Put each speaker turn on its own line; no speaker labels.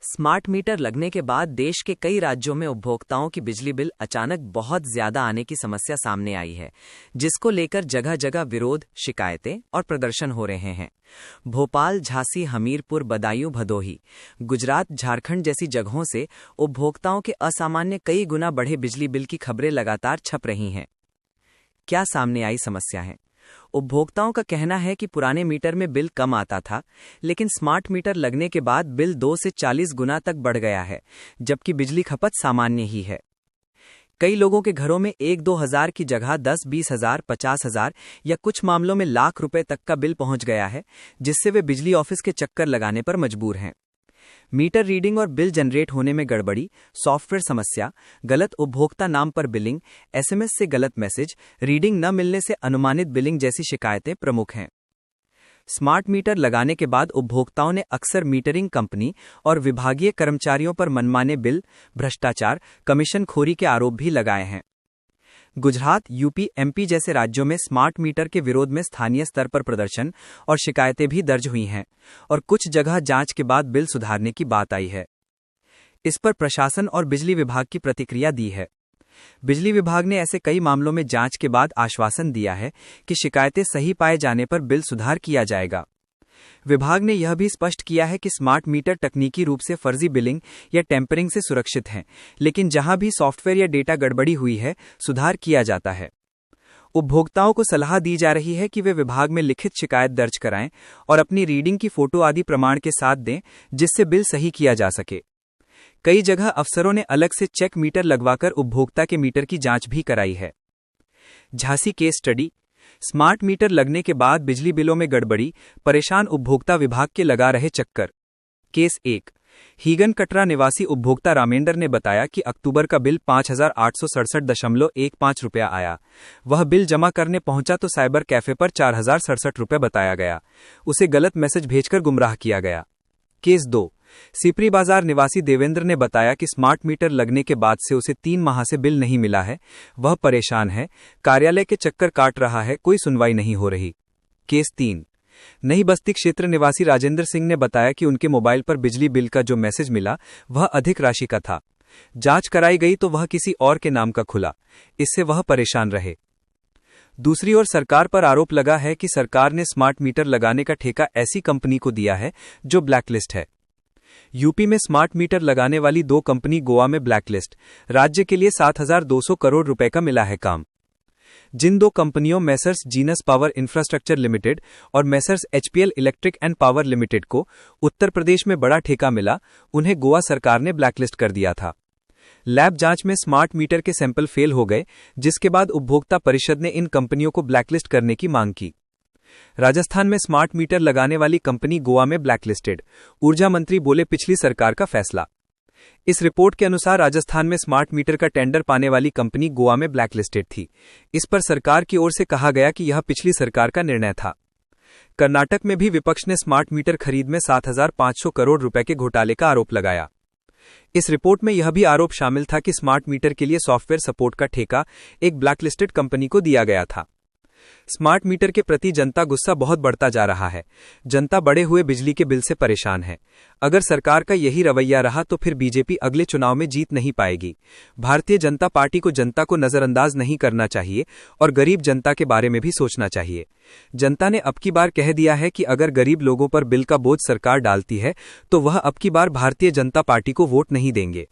Smart meter लगने के बाद देश के कई राज्यों में उपभोक्ताओं की बिजली बिल अचानक बहुत ज्यादा आने की समस्या सामने आई है, जिसको लेकर जगह जगह विरोध, शिकायतें और प्रदर्शन हो रहे हैं। भोपाल, झांसी, हमीरपुर, बदायूं, भदोही, गुजरात, झारखंड जैसी जगहों से उपभोक्ताओं के असामान्य कई गुना बढ़े बिजली बिल की खबरें लगातार छप रही हैं। क्या सामने आई समस्या है? उपभोक्ताओं का कहना है कि पुराने मीटर में बिल कम आता था, लेकिन स्मार्ट मीटर लगने के बाद बिल 2 से 40 गुना तक बढ़ गया है, जबकि बिजली खपत सामान्य ही है। कई लोगों के घरों में 1-2 हज़ार की जगह 10-20 हज़ार, 50 हज़ार या कुछ मामलों में लाख रुपए तक का बिल पहुंच गया है, जिससे वे बिजली ऑफिस के चक्कर लगाने पर मजबूर हैं। मीटर रीडिंग और बिल जनरेट होने में गड़बड़ी, सॉफ्टवेयर समस्या, गलत उपभोक्ता नाम पर बिलिंग, एसएमएस से गलत मैसेज, रीडिंग न मिलने से अनुमानित बिलिंग जैसी शिकायतें प्रमुख हैं। स्मार्ट मीटर लगाने के बाद उपभोक्ताओं ने अक्सर मीटरिंग कंपनी और विभागीय कर्मचारियों पर मनमाने बिल, भ्रष्टाचार, कमीशनखोरी के आरोप भी लगाए हैं। गुजरात, यूपी, एमपी जैसे राज्यों में स्मार्ट मीटर के विरोध में स्थानीय स्तर पर प्रदर्शन और शिकायतें भी दर्ज हुई हैं, और कुछ जगह जांच के बाद बिल सुधारने की बात आई है। इस पर प्रशासन और बिजली विभाग की प्रतिक्रिया दी है। बिजली विभाग ने ऐसे कई मामलों में जांच के बाद आश्वासन दिया है कि शिकायतें सही पाए जाने पर बिल सुधार किया जाएगा। विभाग ने यह भी स्पष्ट किया है कि स्मार्ट मीटर तकनीकी रूप से फर्जी बिलिंग या टेम्परिंग से सुरक्षित हैं, लेकिन जहां भी सॉफ्टवेयर या डेटा गड़बड़ी हुई है, सुधार किया जाता है। उपभोक्ताओं को सलाह दी जा रही है कि वे विभाग में लिखित शिकायत दर्ज कराएं और अपनी रीडिंग की फोटो आदि प्रमाण के साथ दें, जिससे बिल सही किया जा सके। कई जगह अफसरों ने अलग से चेक मीटर लगवाकर उपभोक्ता के मीटर की जांच भी कराई है। Jhansi case study. Smart meter लगने के बाद बिजली बिलों में गड़बड़ी, परेशान उपभोक्ता विभाग के लगा रहे चक्कर। केस 1। हीगन कटरा निवासी उपभोक्ता रामेंद्र ने बताया कि अक्टूबर का बिल 5,867.15 रुपया आया। वह बिल जमा करने पहुंचा तो साइबर कैफे पर 4,067 रुपये बताया गया। उसे गलत मैसेज भेजकर गुमराह किया गया। केस 2। सिपरी बाजार निवासी देवेंद्र ने बताया कि स्मार्ट मीटर लगने के बाद से उसे 3 माह से बिल नहीं मिला है। वह परेशान है, कार्यालय के चक्कर काट रहा है, कोई सुनवाई नहीं हो रही। केस 3। नई बस्ती क्षेत्र निवासी राजेंद्र सिंह ने बताया कि उनके मोबाइल पर बिजली बिल का जो मैसेज मिला वह अधिक राशि का था। जांच कराई गई तो वह किसी और के नाम का खुला। इससे वह परेशान रहे। दूसरी ओर सरकार पर आरोप लगा है कि सरकार ने स्मार्ट मीटर लगाने का ठेका ऐसी कंपनी को दिया है जो ब्लैकलिस्ट है। यूपी में स्मार्ट मीटर लगाने वाली 2 कंपनी गोवा में ब्लैकलिस्ट। राज्य के लिए 7,200 करोड़ रुपए का मिला है काम। जिन 2 कंपनियों messrs Genus power infrastructure limited और messrs HPL electric and power limited को उत्तर प्रदेश में बड़ा ठेका मिला, उन्हें गोवा सरकार ने ब्लैकलिस्ट कर दिया था। लैब जांच में स्मार्ट मीटर के सैंपल फेल हो गए, जिसके बाद उपभोक्ता परिषद ने इन कंपनियों को ब्लैकलिस्ट करने की मांग की। राजस्थान में स्मार्ट मीटर लगाने वाली कंपनी गोवा में ब्लैकलिस्टेड। ऊर्जा मंत्री बोले, पिछली सरकार का फैसला। इस रिपोर्ट के अनुसार राजस्थान में स्मार्ट मीटर का टेंडर पाने वाली कंपनी गोवा में ब्लैकलिस्टेड थी। इस पर सरकार की ओर से कहा गया कि यह पिछली सरकार का निर्णय था। कर्नाटक में भी विपक्ष ने स्मार्ट मीटर खरीद में 7,500 करोड़ रुपए के घोटाले का आरोप लगाया। इस रिपोर्ट में यह भी आरोप शामिल था कि स्मार्ट मीटर के लिए सॉफ्टवेयर सपोर्ट का ठेका एक ब्लैकलिस्टेड कंपनी को दिया गया था। स्मार्ट मीटर के प्रति जनता गुस्सा बहुत बढ़ता जा रहा है। जनता बढ़े हुए बिजली के बिल से परेशान है। अगर सरकार का यही रवैया रहा तो फिर बीजेपी अगले चुनाव में जीत नहीं पाएगी। भारतीय जनता पार्टी को जनता को नजरअंदाज नहीं करना चाहिए और गरीब जनता के बारे में भी सोचना चाहिए। जनता ने अब की बार कह दिया है कि अगर गरीब लोगों पर बिल का बोझ सरकार डालती है तो वह अब की बार भारतीय जनता पार्टी को वोट नहीं देंगे।